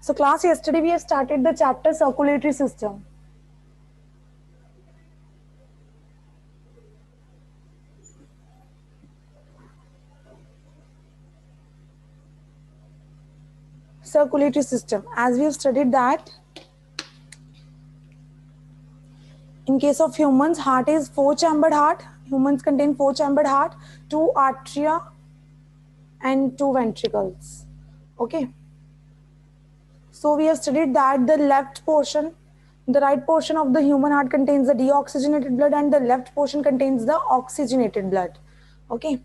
So class, yesterday we have started the chapter circulatory system. Circulatory system. As we have studied that, in case of humans, heart is four-chambered heart. Humans contain four-chambered heart, two atria and two ventricles. Okay. So we have studied that the left portion, the right portion of the human heart contains the deoxygenated blood and the left portion contains the oxygenated blood. Okay.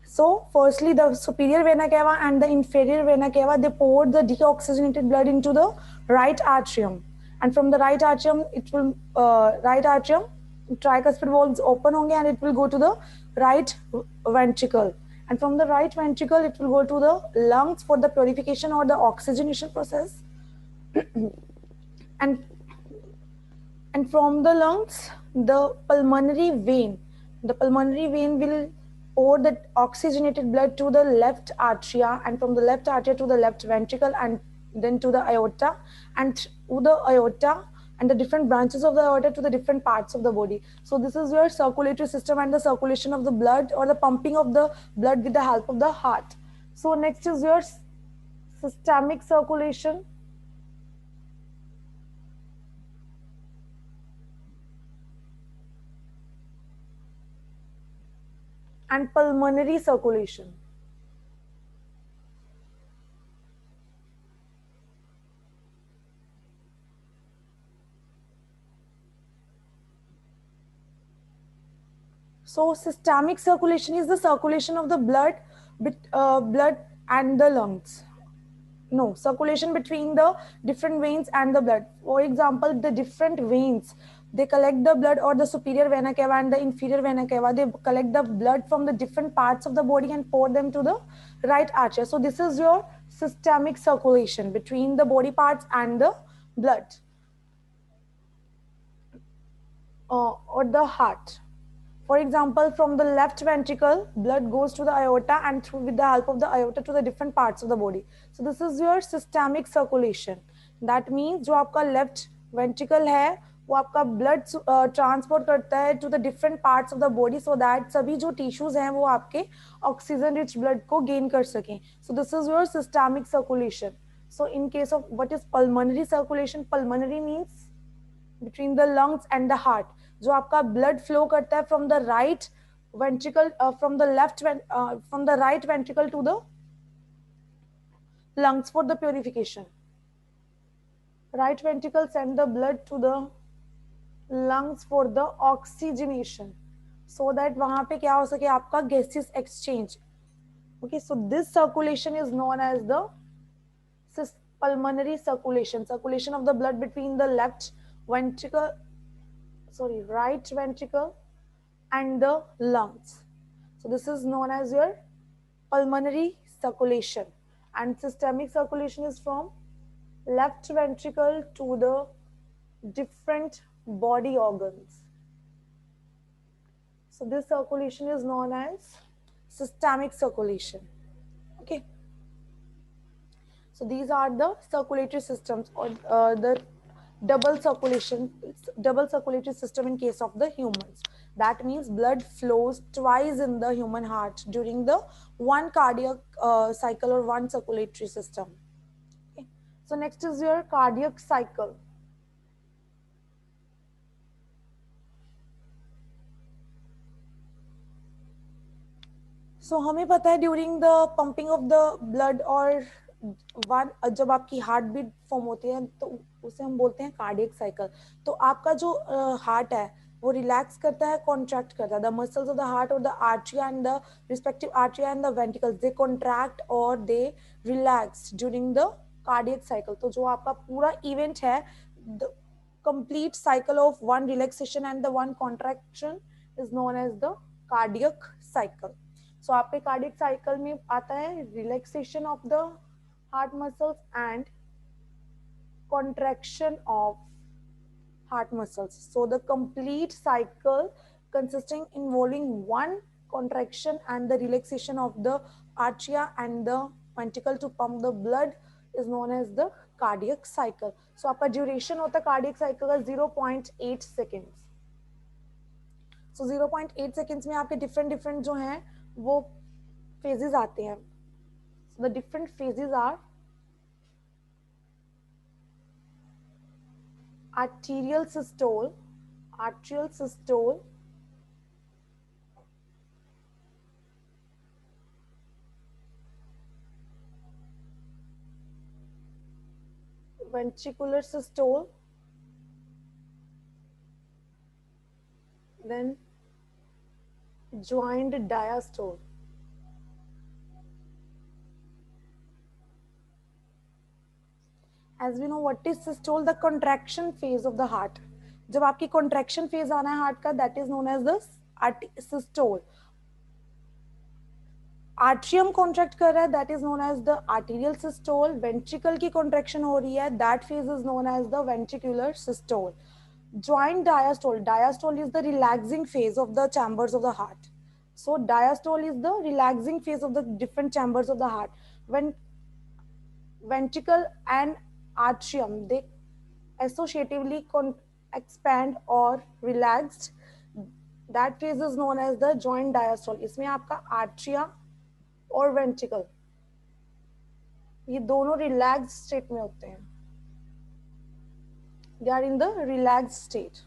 So firstly, the superior vena cava and the inferior vena cava, they pour the deoxygenated blood into the right atrium. And from the right atrium, tricuspid valves open होंगे and it will go to the right ventricle. And from the right ventricle, it will go to the lungs for the purification or the oxygenation process. and from the lungs, the pulmonary vein will pour the oxygenated blood to the left atria, and from the left atria to the left ventricle, and then to the aorta, and through the aorta and the different branches of the aorta to the different parts of the body. So this is your circulatory system and the circulation of the blood, or the pumping of the blood with the help of the heart. So next is your systemic circulation. And pulmonary circulation. So systemic circulation is the circulation of the blood and the lungs. No, circulation between the different veins and the blood. For example, the different veins, they collect the blood, or the superior vena cava and the inferior vena cava, they collect the blood from the different parts of the body and pour them to the right atria. So this is your systemic circulation between the body parts and the blood or the heart. For example, from the left ventricle, blood goes to the aorta and through with the help of the aorta to the different parts of the body. So this is your systemic circulation. That means जो आपका left ventricle है, वो आपका blood transport करता है to the different parts of the body, so that सभी जो tissues हैं वो आपके oxygen rich blood को gain कर सकें. So this is your systemic circulation. So in case of what is pulmonary circulation, pulmonary means between the lungs and the heart, जो आपका blood flow करता है from the right ventricle, from the right ventricle to the lungs for the purification. Right ventricle send the blood to the lungs for the oxygenation, so that वहां पे क्या हो सके आपका gaseous exchange. Okay, so this circulation is known as the pulmonary circulation of the blood between the right ventricle and the lungs. So this is known as your pulmonary circulation, and systemic circulation is from left ventricle to the different body organs. So this circulation is known as systemic circulation. Okay. So these are the circulatory systems, or the double circulatory system in case of the humans. That means blood flows twice in the human heart during the one cardiac cycle or one circulatory system. Okay. So next is your cardiac cycle. So हमें पता है during the pumping of the blood और जब आपकी heart beat form होती है तो उसे हम बोलते हैं कार्डियक साइकिल. तो आपका जो हार्ट है वो रिलैक्स करता है, कॉन्ट्रैक्ट करता है. The muscles of the heart और the artery and the respective artery and the ventricles, they contract और they relax during the cardiac cycle. तो जो आपका पूरा इवेंट है, the complete cycle of one relaxation and the one contraction is known as the cardiac cycle. So आपके cardiac cycle में आता है relaxation of the heart muscles and contraction of heart muscles. So the complete cycle consisting involving one contraction and the relaxation of the atria and the ventricle to pump the blood is known as the cardiac cycle. So आपका duration होता है cardiac cycle का 0.8 seconds. So 0.8 seconds में आपके different जो हैं वो phases आते हैं. So the different phases are arterial systole, ventricular systole, then joined diastole. As we know, what is systole? The contraction phase of the heart. जब आपकी contraction phase आना है heart का, that is known as the systole. Atrium contract कर रहा है, that is known as the arterial systole. Ventricle की contraction हो रही है, that phase is known as the ventricular systole. Joint diastole. Diastole is the relaxing phase of the chambers of the heart. So diastole is the relaxing phase of the different chambers of the heart. When ventricle and atrium, they associatively expand or relaxed, that phase is known as the joint diastole. इसमें आपका atria और ventricle ये दोनों relaxed state में होते हैं. They are in the relaxed state.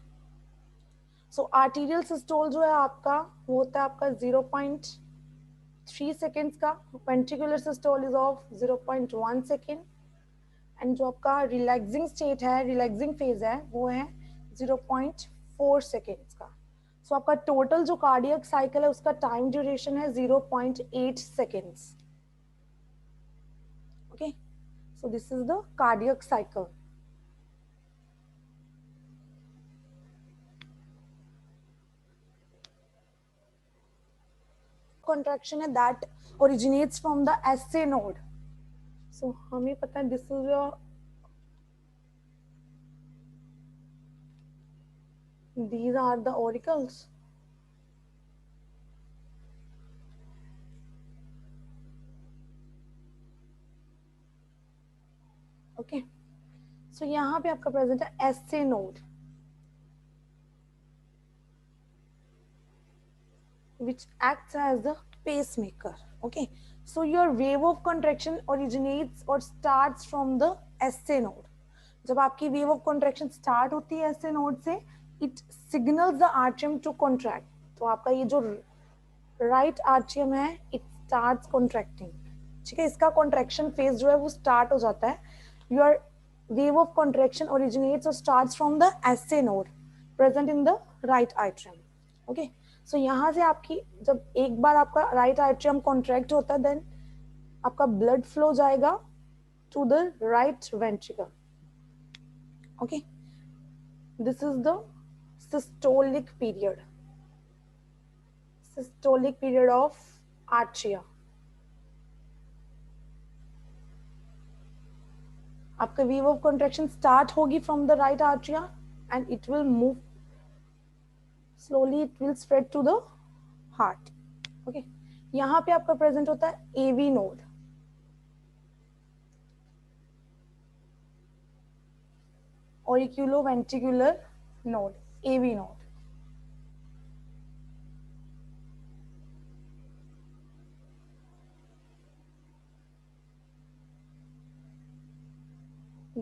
So arterial systole जो है आपका वो होता है आपका 0.3 seconds का. Ventricular systole is of 0.1 second. And जो आपका रिलैक्सिंग स्टेट है, रिलैक्सिंग फेज है, वो है 0.4 सेकेंड्स का. सो आपका टोटल जो कार्डियक साइकिल है उसका टाइम ड्यूरेशन है 0.8 seconds. Okay, so this is the cardiac cycle. Contraction है that originates from the SA node. So हमें पता है this is your these are the auricles. Okay, so यहाँ पे आपका प्रेजेंट है SA node which acts as the pacemaker. Okay, so your wave of contraction originates or starts from the SA node. जब आपकी wave of contraction start होती है SA node से, it signals the atrium to contract. तो आपका ये जो right atrium है, it starts contracting. ठीक है, इसका contraction phase जो है वो start हो जाता है. Your wave of contraction originates or starts from the SA node present in the right atrium. Okay. सो यहाँ से आपकी जब एक बार आपका राइट आर्ट्रियम कॉन्ट्रैक्ट होता है देन आपका ब्लड फ्लो जाएगा to the right ventricle. Okay, this is the systolic period of atria. आपका वेव ऑफ कॉन्ट्रैक्शन स्टार्ट होगी from the right atria and it will move slowly, it will spread to the heart. Okay, यहाँ पे आपका present होता है AV node. Auriculoventricular node, AV node.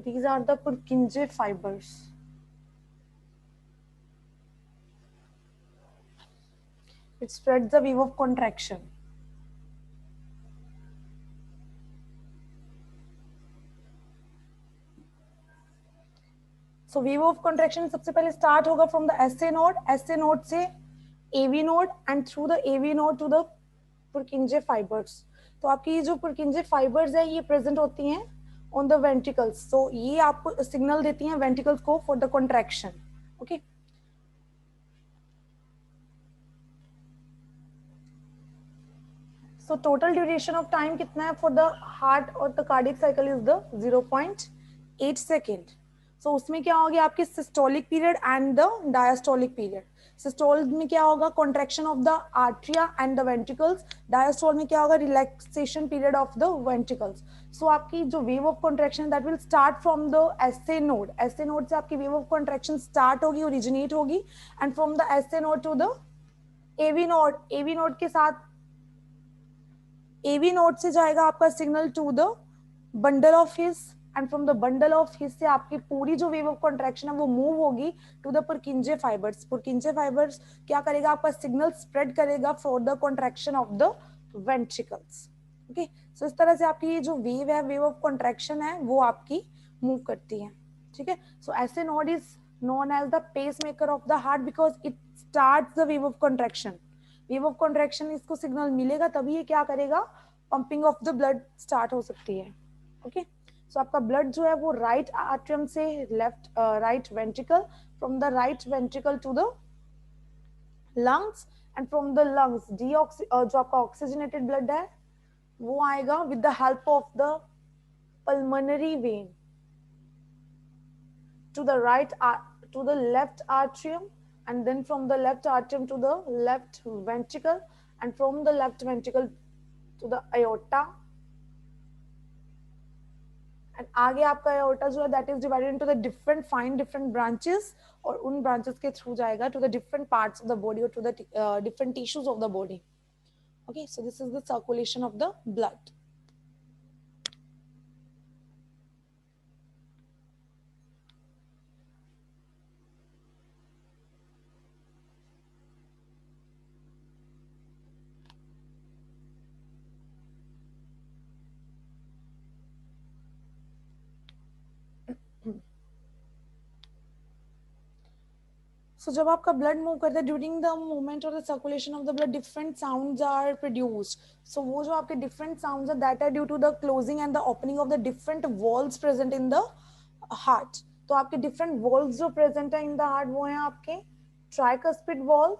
These are the Purkinje fibers. It spreads the wave of contraction. So wave of contraction सबसे पहले start होगा from the SA node से AV node and through the AV node to the Purkinje fibers. तो आपकी ये जो Purkinje fibers है ये present होती हैं on the ventricles. So ये आपको signal देती हैं ventricles को for the contraction. Okay. So total duration of time कितना है for the heart or the cardiac cycle is the 0.8 second. सो उसमें क्या होगी आपकी systolic period and the diastolic period. Systole में क्या होगा, contraction of the atria and the ventricles. Diastole में क्या होगा, relaxation period of the ventricles. So आपकी जो wave of contraction that will start from the SA node. SA node से आपकी वेव ऑफ कॉन्ट्रेक्शन स्टार्ट होगी, ओरिजिनेट होगी, and from the SA node to the AV node. AV node के साथ AV node से जाएगा आपका signal to the bundle of His, and from the bundle of His से आपकी पूरी जो वेव ऑफ कॉन्ट्रैक्शन है वो मूव होगी to the Purkinje fibres. Purkinje fibres क्या करेगा, आपका सिग्नल स्प्रेड करेगा for the contraction of the ventricles. Okay, so इस तरह से आपकी ये जो वेव है, वेव ऑफ कॉन्ट्रैक्शन है, वो आपकी मूव करती है. ठीक है, so SA node is known as the pacemaker of the heart because it start the wave of contraction. Wave of contraction इसको सिग्नल मिलेगा तभी ये क्या करेगा, pumping of the blood start हो सकती है. ओके, सो आपका ब्लड जो है वो राइट आर्ट्रियम से left right ventricle, from the right ventricle to the lungs, and from the lungs जो आपका ऑक्सीजनेटेड ब्लड है वो आएगा with the help of the pulmonary vein to the to the left atrium, and then from the left atrium to the left ventricle, and from the left ventricle to the aorta. And आगे आपका aorta जो है that is divided into the different branches, और उन branches के through जाएगा to the different parts of the body or to the different tissues of the body. Okay, so this is the circulation of the blood. So जब आपका blood move करता है during the movement or the circulation of the blood, different sounds are produced. So वो जो आपके different sounds are that are due to the closing and the opening of the different valves present in the heart. तो आपके different valves जो present है in the heart वो हैं आपके tricuspid valve,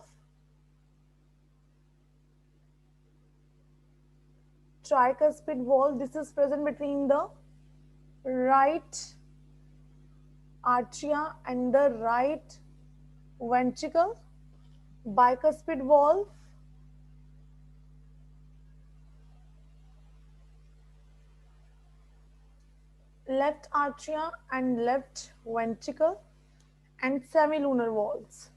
tricuspid valve. This is present between the right atria and the right ventricle. Bicuspid valve, left atria and left ventricle, and semilunar valves.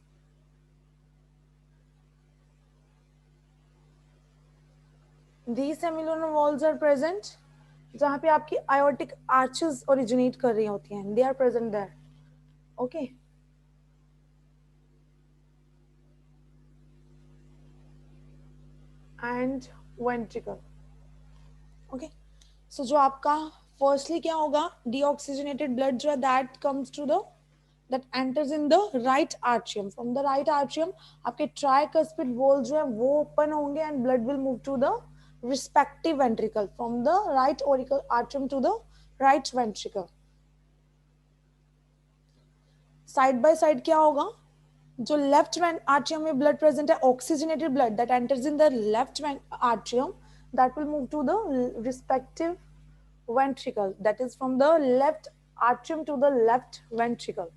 These semilunar valves are present जहाँ पे आपकी aortic arches originate कर रही होती हैं. They are present there. Okay. And ventricle. Okay, so जो आपका firstly क्या होगा, deoxygenated blood जो है that comes to the that enters in the right atrium. From the right atrium आपके tricuspid valve जो है वो open होंगे and blood will move to the respective ventricle, from the right auricle atrium to the right ventricle. Side by side क्या होगा, जो left atrium में blood present है, oxygenated blood that enters in the left atrium that will move to the respective ventricle, that is from the left atrium to the left ventricle.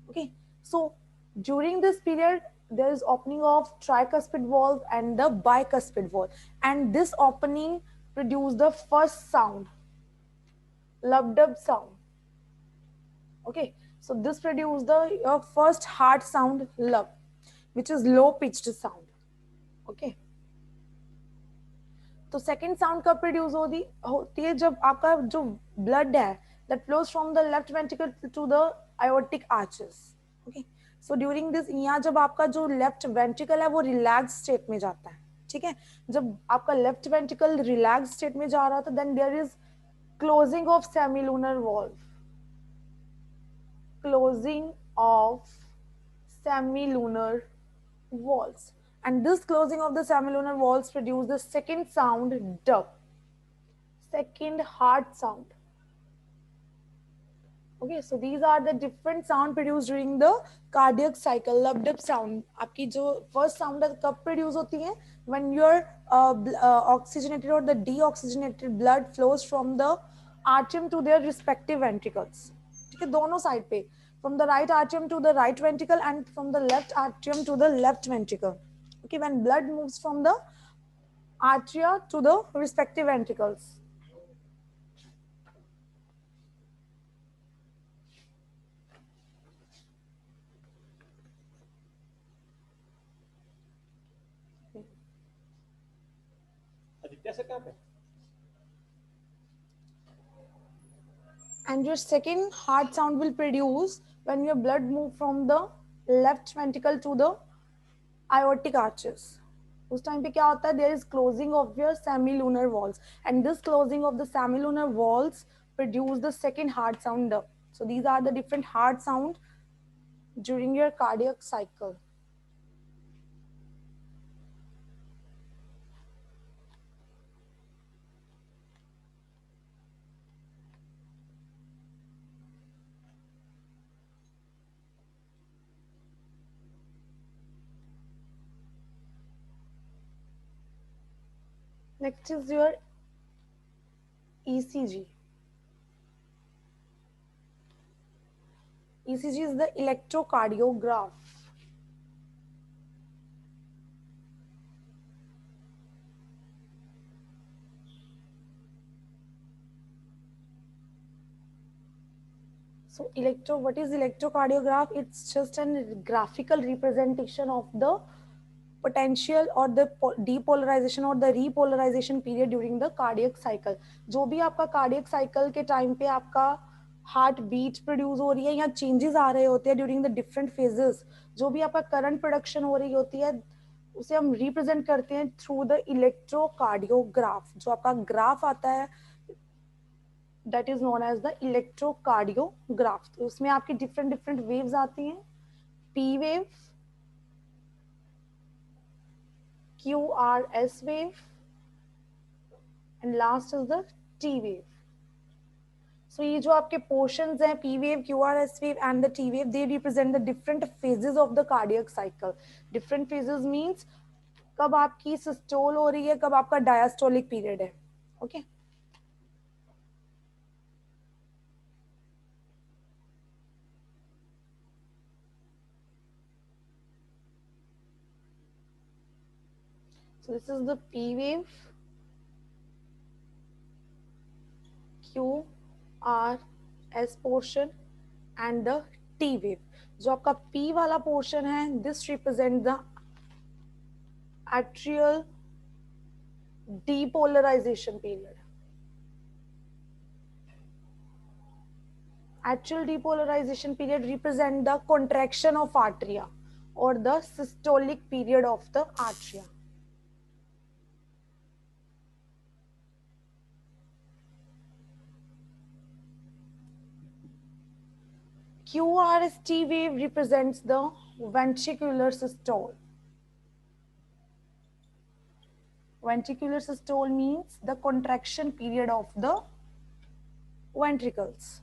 Okay, so during this period there is opening of tricuspid valve and the bicuspid valve, and this opening produce the first sound, lub-dub sound. Okay, so this produce the your first heart sound, lub, which is low pitched sound. Okay, तो second sound कब produce होती है, जब आपका जो blood है that flows from the left ventricle to the aortic arches. Okay, so during this यहाँ जब आपका जो लेफ्ट वेंट्रिकल है वो रिलैक्स स्टेट में जाता है. ठीक है, जब आपका लेफ्ट वेंट्रिकल रिलैक्स स्टेट में जा रहा था then there is closing of semilunar valve, closing of semilunar valves, and this closing of the semilunar valves produce the second sound, dub, second heart sound. Okay, so these are the different sound produced during the cardiac cycle. Lub-dub sound आपकी जो first sound है कब produce होती है, when your oxygenated or the deoxygenated blood flows from the atrium to their respective ventricles. ठीक है, दोनों side पे, from the right atrium to the right ventricle and from the left atrium to the left ventricle. Okay, when blood moves from the atria to the respective ventricles. And your second heart sound will produce when your blood move from the left ventricle to the aortic arches. उस time पे क्या होता है, there is closing of your semilunar walls, and this closing of the semilunar walls produce the second heart sound. So these are the different heart sound during your cardiac cycle. Next is your ECG. ECG is the electrocardiograph. So what is electrocardiograph? It's just a graphical representation of the potential or the depolarization or the repolarization period during the cardiac cycle. जो भी आपका cardiac cycle के time पे आपका heart beat produce हो रही है या चेंजेस आ रहे होते हैं ड्यूरिंग द डिफरेंट फेजेस, जो भी आपका करंट प्रोडक्शन हो रही होती है उसे हम रिप्रेजेंट करते हैं थ्रू द इलेक्ट्रोकार्डियोग्राफ. जो आपका ग्राफ आता है that is known as the electrocardiograph. तो उसमें आपकी डिफरेंट डिफरेंट वेव्स आती हैं, P wave, QRS wave, and last is the T wave. So ये जो आपके portions हैं, P wave, QRS wave and the T wave, they represent the different phases of the cardiac cycle. Different phases means कब आपकी systole हो रही है, कब आपका diastolic period है. Okay. So this is the P wave, QRS portion and the T wave. जो आपका P वाला portion है, this represent the atrial depolarization period. Atrial depolarization period represent the contraction of atria or the systolic period of the atria. QRST wave represents the ventricular systole. Ventricular systole means the contraction period of the ventricles.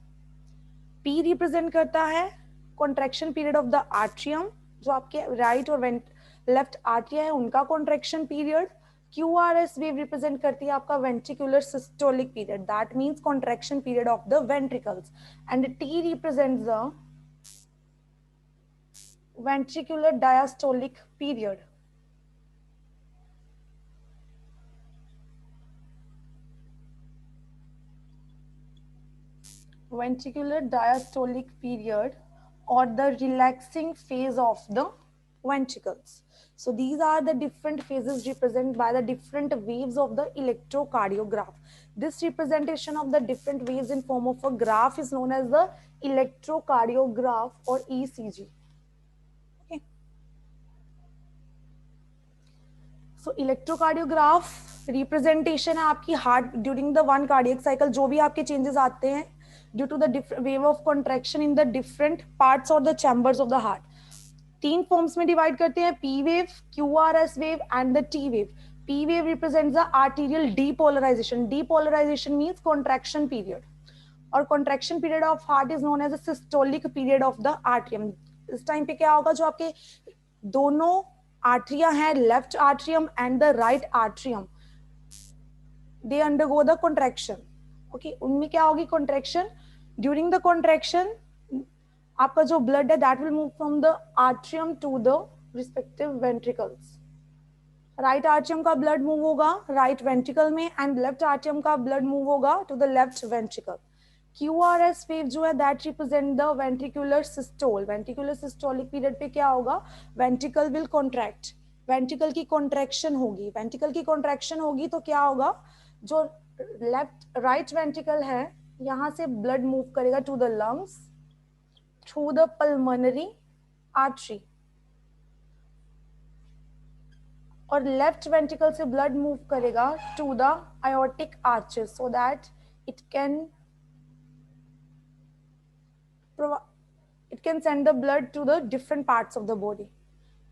P represent करता है contraction period of the atrium, जो आपके right और left atria है उनका contraction period. QRS wave represent करती है आपका ventricular systolic period, that means contraction period of the ventricles, and T represents the ventricular diastolic period. Ventricular diastolic period or the relaxing phase of the ventricles. So these are the different phases represented by the different waves of the electrocardiograph. This representation of the different waves in form of a graph is known as the electrocardiograph or ECG. Okay. So electrocardiograph representation है आपकी heart during the one cardiac cycle, जो भी आपके changes आते हैं due to the different wave of contraction in the different parts or the chambers of the heart. तीन forms में divide करते हैं, P wave, QRS wave and the T wave. P wave represents the arterial depolarization. Depolarization means contraction period. और contraction period of heart is known as the systolic period of the atrium. इस time पे क्या होगा, जो आपके दोनों आर्टरिया हैं, left atrium and the right atrium, they undergo the contraction. Okay, उनमें क्या होगी कॉन्ट्रैक्शन, ड्यूरिंग द कॉन्ट्रेक्शन आपका जो ब्लड है that will move from the atrium to the respective ventricles. Right atrium का ब्लड मूव होगा राइट वेंट्रिकल में and left atrium का ब्लड मूव होगा to the left ventricle. QRS wave जो है that represent the ventricular systole. Ventricular systolic period पे क्या होगा, वेंट्रिकल विल कॉन्ट्रैक्ट, वेंट्रिकल की कॉन्ट्रैक्शन होगी. वेंट्रिकल की कॉन्ट्रैक्शन होगी तो क्या होगा, जो लेफ्ट राइट वेंट्रिकल है यहाँ से ब्लड मूव करेगा to the lungs through the pulmonary artery और लेफ्ट वेंट्रिकल से ब्लड मूव करेगा to the aortic arches so that it can send the blood to the different parts of the body.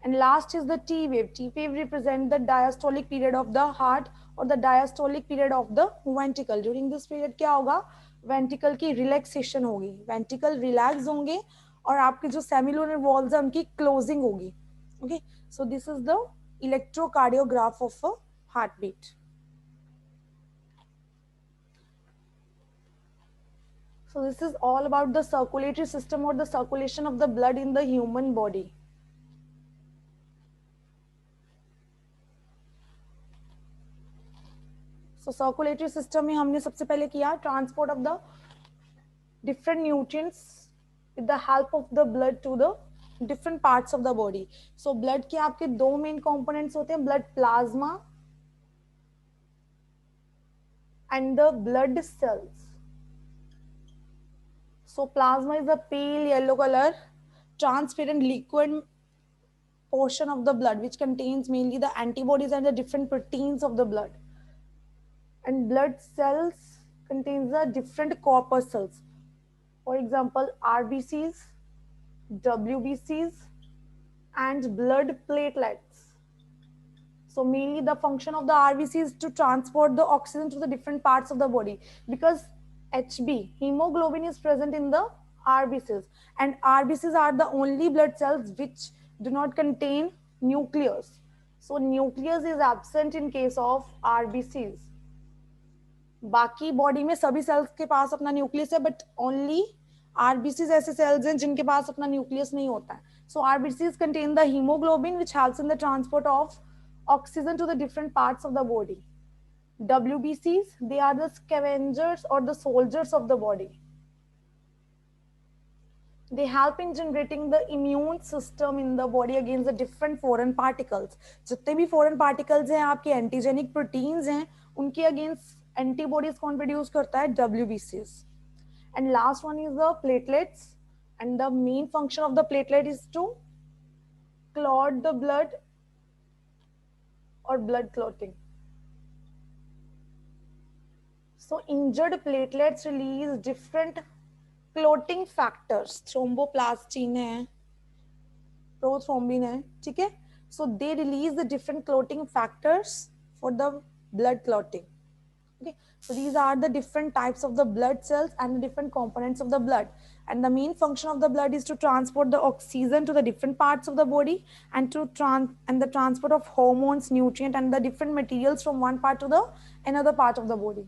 And last is the T wave. T wave represent the diastolic period of the heart or the diastolic period of the ventricle. During this period क्या होगा, ventricle की relaxation होगी, ventricle relax होंगे और आपके जो semilunar walls हैं उनकी closing होगी. Okay, so this is the electrocardiograph of a heartbeat. So this is all about the circulatory system or the circulation of the blood in the human body. So circulatory system में हमने सबसे पहले किया transport of the different nutrients with the help of the blood to the different parts of the body. So blood के आपके दो main components होते हैं, blood plasma and the blood cells. So plasma is a pale yellow color transparent liquid portion of the blood which contains mainly the antibodies and the different proteins of the blood. And blood cells contains the different corpuscles. For example, RBCs, WBCs, and blood platelets. So mainly the function of the RBC is to transport the oxygen to the different parts of the body because HB, hemoglobin is present in the RBCs and RBCs are the only blood cells which do not contain nucleus. So nucleus is absent in case of RBCs. बाकी body में सभी cells के पास अपना nucleus है but only RBCs ऐसे cells हैं जिनके पास अपना न्यूक्लियस नहीं होता है. So RBCs contain the haemoglobin which helps in the transport of oxygen to the different parts of the body. WBCs, they are the scavengers or the soldiers of the body. They help in generating the immune system in the body against the different foreign particles. जितने भी foreign particles हैं आपके antigenic proteins हैं उनके against antibodies कौन produce करता है, WBCs. And last one is the platelets and the main function of the platelet is to clot the blood or blood clotting. So injured platelets release different clotting factors. Thromboplastin है, prothrombin है, ठीक है? So they release the different clotting factors for the blood clotting. Okay, so these are the different types of the blood cells and the different components of the blood. And the main function of the blood is to transport the oxygen to the different parts of the body and to the transport of hormones, nutrient, and the different materials from one part to the another part of the body.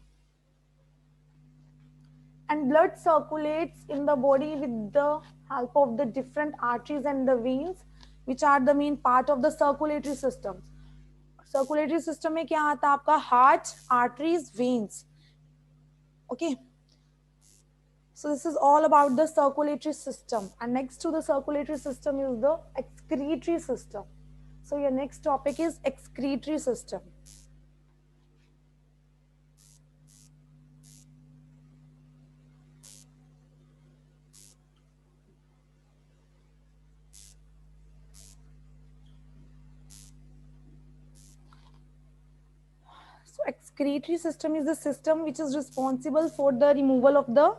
And blood circulates in the body with the help of the different arteries and the veins, which are the main part of the circulatory system. Circulatory system में क्या आता है आपका, heart, arteries, veins. Okay. So this is all about the circulatory system. And next to the circulatory system is the excretory system. So your next topic is excretory system. So excretory system is the system which is responsible for the removal of the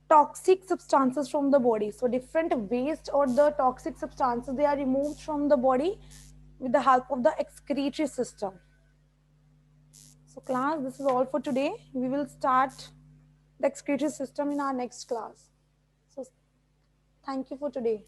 toxic substances from the body. So different waste or the toxic substances, they are removed from the body with the help of the excretory system. So class, this is all for today. We will start the excretory system in our next class. So thank you for today.